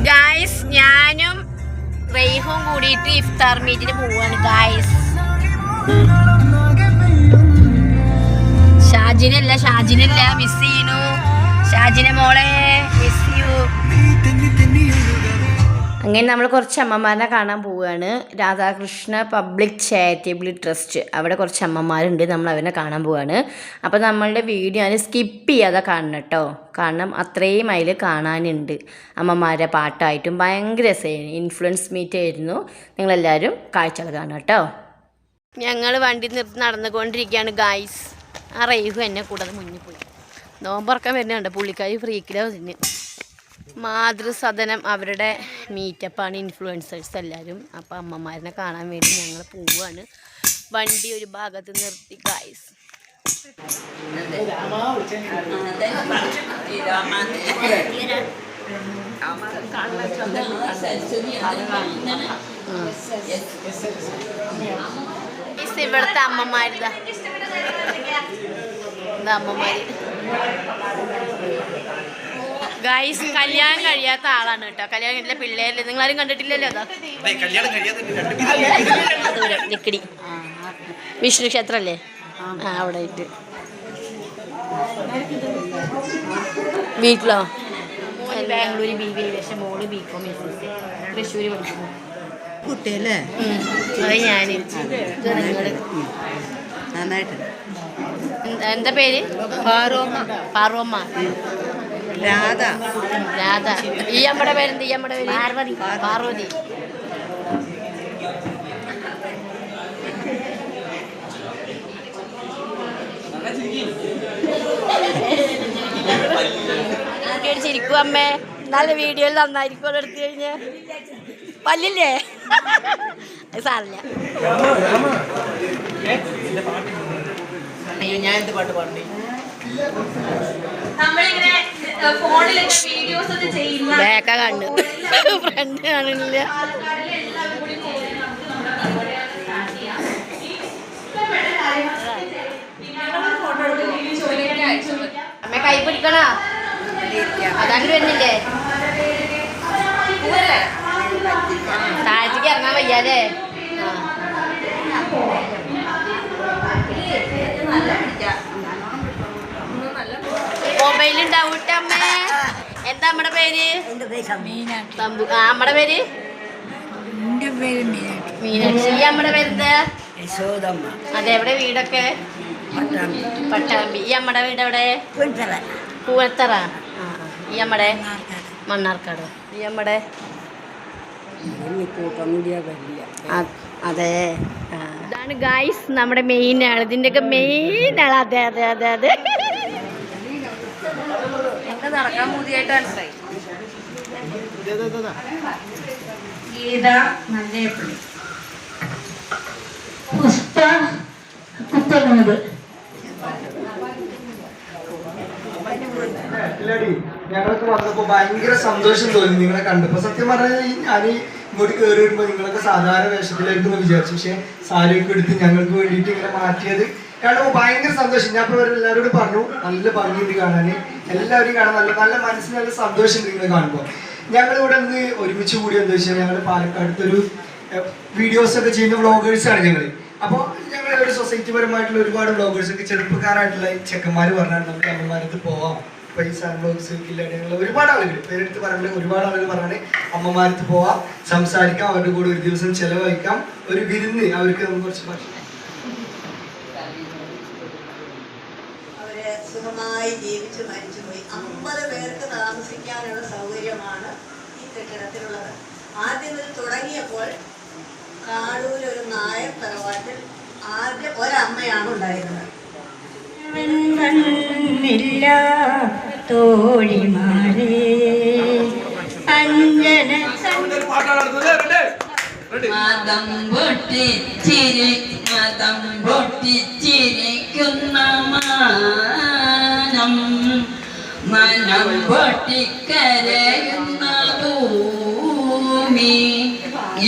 Guys ഞാനും റെയ്ഹും കൂടിയിട്ട് ഇഫ്താർ മീറ്റിന് പോവാണ് ഗായ്സ്. ഷാജിനല്ല മിസ് ചെയ്യണു. ഷാജിന മോളെ മിസ് യു. അങ്ങനെ നമ്മൾ കുറച്ച് അമ്മമാരെ കാണാൻ പോവുകയാണ്. രാധാകൃഷ്ണ പബ്ലിക് ചാരിറ്റബിൾ ട്രസ്റ്റ്, അവിടെ കുറച്ച് അമ്മമാരുണ്ട്, നമ്മൾ അവരെ കാണാൻ പോവുകയാണ്. അപ്പോൾ നമ്മളുടെ വീഡിയോ ഞാൻ സ്കിപ്പ് ചെയ്യാതെ കാണണം കേട്ടോ, കാരണം അത്രയും അതിൽ കാണാനുണ്ട്. അമ്മമാരെ പാട്ടായിട്ടും ഭയങ്കര രസമായിരുന്നു. ഇൻഫ്ലുവൻസ് മീറ്റ് ആയിരുന്നു. നിങ്ങളെല്ലാവരും കാഴ്ചകൾ കാണാം കേട്ടോ. ഞങ്ങൾ വണ്ടി നിർത്തി നടന്നുകൊണ്ടിരിക്കുകയാണ് ഗായ്സ്. ആ റെയ്ഹു എന്നെ കൂടാതെ മുന്നിൽ പോയി. നോമ്പറക്കാൻ വരുന്നുണ്ട് പുള്ളിക്കാരി ഫ്രീക്കിലോ തന്നെ. മാതൃസദനം അവരുടെ മീറ്റപ്പാണ്, ഇൻഫ്ലുവൻസേഴ്സ് എല്ലാവരും. അപ്പോൾ അമ്മമാരെ കാണാൻ വേണ്ടി ഞങ്ങൾ പോവുകയാണ്. വണ്ടി ഒരു ഭാഗത്ത് നിർത്തി ഗായ്സ്. ഇവിടുത്തെ അമ്മമാരിതാ, അമ്മമാര് ഗായ്സ്. കല്യാണം കഴിയാത്ത ആളാണ് കേട്ടോ. കല്യാണം കഴിയാത്ത പിള്ളേരില്ല, നിങ്ങളാരും കണ്ടിട്ടില്ലല്ലോ. അതാ ദൂരം നിക്കടി വിഷ്ണു ക്ഷേത്രല്ലേ, അവിടെ ആയിട്ട്. വീട്ടിലോ ബാംഗ്ലൂര് BBA, പക്ഷെ മോള് BCom തൃശ്ശൂര് പഠിക്കുന്നു കുട്ടിയല്ലേ. അത് ഞാന് നന്നായിട്ട്. എന്താ പേര്? പാർവമ്മ. രാധ. ഈ അമ്മയുടെ പേരെന്ത്? ഈ അമ്മയുടെ പേര് പാർവതി. ചിരിക്കും അമ്മേ, നല്ല വീഡിയോയിൽ നന്നായിരിക്കും എടുത്തു കഴിഞ്ഞ. പല്ലില്ലേ? അത് സാറില്ല. അയ്യോ, ഞാൻ എന്ത് പാട്ട് പാടേ? ബാക്ക കണ്ടു, ഫ്രണ്ട് കാണില്ല. അമ്മ കൈ പിടിക്കണ, അതാണ് വരുന്നില്ലേ? താഴത്തേക്ക് ഇറങ്ങാൻ വയ്യാലേ? മൊബൈലുണ്ടാവും അമ്മേ. എന്താ അമ്മയുടെ പേര്? അമ്മയുടെ പേര് മീനാക്ഷി. ഈ അമ്മയുടെ പേരെന്താ? അതെവിടെ വീടൊക്കെ? പട്ടാമ്പി. ഈ അമ്മയുടെ വീട് എവിടെ? പൂവത്തറ. ഈ അമ്മയുടെ മണ്ണാർക്കാട്. ഈ അമ്മയുടെ അതെ. ഇതാണ് ഗായ്സ് നമ്മുടെ മെയിൻ ആൾ, ഇതിൻ്റെയൊക്കെ മെയിൻ ആൾ. അതെ അതെ അതെ അതെ. നടക്കാൻ മൂതിയായിട്ട് മനസ്സിലായി. ഗീത നല്ലേപ്പള്ളി, പുഷ്പ കുത്തനൂട്. ഞങ്ങൾക്ക് വന്നപ്പോ ഭയങ്കര സന്തോഷം തോന്നി നിങ്ങളെ കണ്ടപ്പോ. സത്യം പറഞ്ഞാൽ ഞാൻ ഇങ്ങോട്ട് കയറി വരുമ്പോ നിങ്ങളൊക്കെ സാധാരണ വേഷത്തിലായിരുന്നു വിചാരിച്ചു, പക്ഷെ സാരിയൊക്കെ എടുത്ത് ഞങ്ങൾക്ക് വേണ്ടിയിട്ട് ഇങ്ങനെ മാറ്റിയത് കാണുമ്പോൾ ഭയങ്കര സന്തോഷം. ഞാൻ ഇപ്പോൾ എല്ലാവരോടും പറഞ്ഞു, നല്ല ഭംഗിയുണ്ട് കാണാൻ, എല്ലാവരും കാണാൻ നല്ല നല്ല മനസ്സിന് നല്ല സന്തോഷമുണ്ട് നിങ്ങളെ കാണുമ്പോൾ. ഞങ്ങളിവിടെ നിന്ന് ഒരുമിച്ച് കൂടി എന്താ വെച്ചാൽ ഞങ്ങൾ പാലക്കാടത്തൊരു വീഡിയോസ് ഒക്കെ ചെയ്യുന്ന വ്ളോഗേഴ്സാണ് ഞങ്ങൾ. അപ്പോൾ ഞങ്ങളുടെ സൊസൈറ്റി പരമായിട്ടുള്ള ഒരുപാട് വ്ളോഗേഴ്സൊക്കെ ചെറുപ്പക്കാരായിട്ടുള്ള ചെക്കന്മാർ പറഞ്ഞാൽ നമുക്ക് അമ്മമാരത്ത് പോവാം, പൈസ വ്ളോഗ്സ് കില്ലാടിയുള്ള ഒരുപാട് ആളുകൾ, പേരെടുത്ത് പറഞ്ഞ ഒരുപാട് ആളുകൾ പറഞ്ഞാൽ അമ്മമാരത്ത് പോവാം, സംസാരിക്കാം, അവരുടെ കൂടെ ഒരു ദിവസം ചെലവഴിക്കാം, ഒരു വിരുന്ന് അവർക്ക് നമുക്ക് കുറച്ച് ഭക്ഷണം. അവര് സുഖമായി ജീവിച്ചു മരിച്ചുപോയി. 50 പേർക്ക് താമസിക്കാനുള്ള സൗകര്യമാണ് ഈ കെട്ടിടത്തിലുള്ളത്. ആദ്യം ഇത് തുടങ്ങിയപ്പോൾ കാടൂര് ഒരു നായർ തറവാട്ടിൽ ആദ്യം ഒരമ്മയാണ് ഉണ്ടായിരുന്നത്. തോഴിമാരേ അഞ്ജന മതം പൊട്ടിച്ചിരിക്കുന്ന മാനം, മനം പൊട്ടിക്കരയുന്ന ഭൂമി,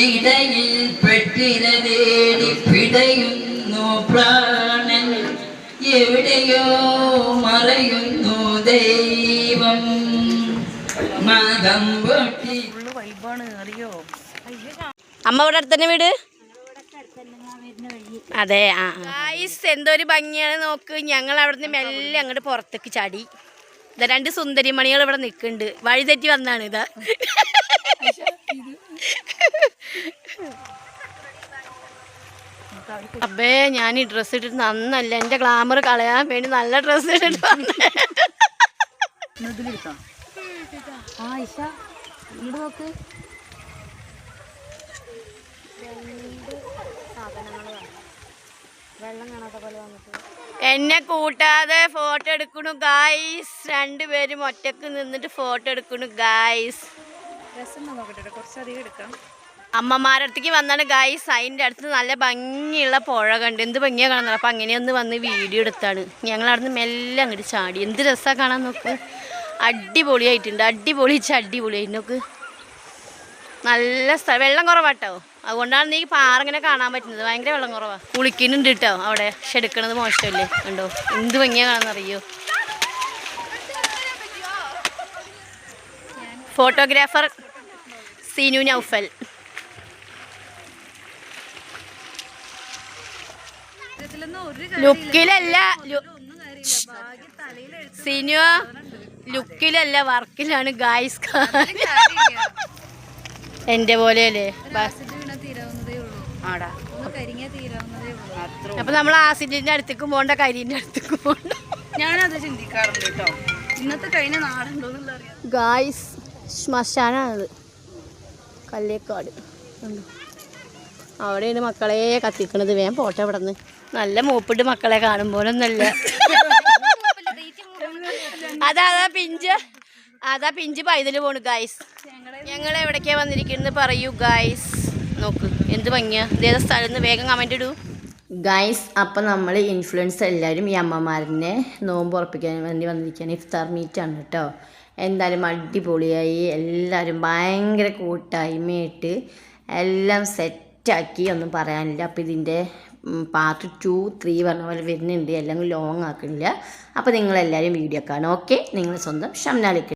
ഇടയിൽ പെട്ടിരതേടി പിടയുന്നു പ്രാണൻ, എവിടെയോ മറയുന്നു ദൈവം. മതം പൊട്ടി. അമ്മ ഇവിടെ അടുത്ത് തന്നെ വീട്? അതെ. ആ ഗായ്സ്, എന്തൊരു ഭംഗിയാണ് നോക്ക്. ഞങ്ങൾ അവിടുന്ന് മെല്ലെ അങ്ങോട്ട് പുറത്തേക്ക് ചാടി. ഇതാ 2 സുന്ദരിമണികൾ ഇവിടെ നിൽക്കുന്നുണ്ട്. വഴി തെറ്റി വന്നാണ് ഇതാ. അപ്പേ ഞാൻ ഈ ഡ്രസ്സ് ഇട്ടിട്ട് നന്നല്ല, എൻ്റെ ഗ്ലാമർ കളയാൻ വേണ്ടി നല്ല ഡ്രസ്സ് ഇട്ടിട്ട് വന്നേ. നോക്ക്, എന്നെ കൂട്ടാതെ ഫോട്ടോ എടുക്കണു ഗായ്സ്. 2 പേരും ഒറ്റക്ക് നിന്നിട്ട് ഫോട്ടോ എടുക്കണു ഗായ്സ്. അമ്മമാരുടെ അടുത്തേക്ക് വന്നാണ് ഗായ്സ്. അതിൻ്റെ അടുത്ത് നല്ല ഭംഗിയുള്ള പുഴ കണ്ട്. എന്ത് ഭംഗിയാണ് കാണുന്നത്. അപ്പം അങ്ങനെയൊന്ന് വന്ന് വീഡിയോ എടുത്താണ്. ഞങ്ങൾ അവിടെ നിന്ന് മെല്ലെ അങ്ങോട്ട് ചാടി. എന്ത് രസമാണ് കാണാൻ നോക്ക്. അടിപൊളിയായിട്ടുണ്ട്. അടിപൊളിയായിട്ട് നോക്ക്. നല്ല സ്ഥലം. വെള്ളം കുറവാട്ടോ, അതുകൊണ്ടാണ് നീ പാറ ഇങ്ങനെ കാണാൻ പറ്റുന്നത്. ഭയങ്കര വെള്ളം കുറവാണ്. കുളിക്കുന്നുണ്ട് കേട്ടോ അവിടെ. പക്ഷെ എടുക്കണത് മോശമല്ലേ. കണ്ടോ എന്ത് ഭംഗിയാണ് കാണാന്നറിയോ. ഫോട്ടോഗ്രാഫർ സീനു നൗഫൽ. ലുക്കിലല്ല സീനു, ലുക്കിലല്ല വർക്കിലാണ് ഗായ്സ്. എന്റെ പോലെയല്ലേ. അപ്പൊ നമ്മൾ ആസിഡിന്റെ അടുത്തേക്ക് പോണ്ട, കരിന്റെ അടുത്തേക്ക് പോണ്ട. ഞാനത് ചിന്തിക്കാറുണ്ട് കേട്ടോ. ഇന്നത്തെ കഴിഞ്ഞ നാടുണ്ടോന്നുള്ള അറിയാം ഗായ്സ്. ശ്മശാനാണത്, കല്ലേക്കാട്. അവിടെയാണ് മക്കളെ കത്തിക്കണത്. വേഗം പോട്ടെ ഇവിടെ നിന്ന്. നല്ല മൂപ്പിട്ട് മക്കളെ കാണുമ്പോഴൊന്നല്ല. അതാ പിഞ്ച് പൈതല് പോണു ഗായ്സ്. ഞങ്ങൾ എവിടേക്കാ വന്നിരിക്കുന്നത് പറയൂ ഗായ്സ്. നോക്ക് എന്ത് ഭംഗിയാ. ഇതേതാ സ്ഥലത്ത് വേഗം കമന്റ് ഇടൂ ഗായ്സ്. അപ്പം നമ്മൾ ഇൻഫ്ലുവൻസ് എല്ലാവരും ഈ അമ്മമാരനെ നോമ്പ് ഉറപ്പിക്കാൻ വേണ്ടി വന്നിരിക്കുകയാണ്. ഇഫ്താർ മീറ്റാണ് കേട്ടോ. എന്തായാലും അടിപൊളിയായി. എല്ലാവരും ഭയങ്കര കൂട്ടായ്മയായിട്ട് എല്ലാം സെറ്റാക്കി. ഒന്നും പറയാനില്ല. അപ്പോൾ ഇതിൻ്റെ പാർട്ട് 2, 3 പറഞ്ഞ പോലെ വരുന്നുണ്ട്. എല്ലാം ലോങ് ആക്കണില്ല. അപ്പോൾ നിങ്ങളെല്ലാവരും വീഡിയോ കാണും. ഓക്കെ, നിങ്ങൾ സ്വന്തം ഷംനാലിക്ക്.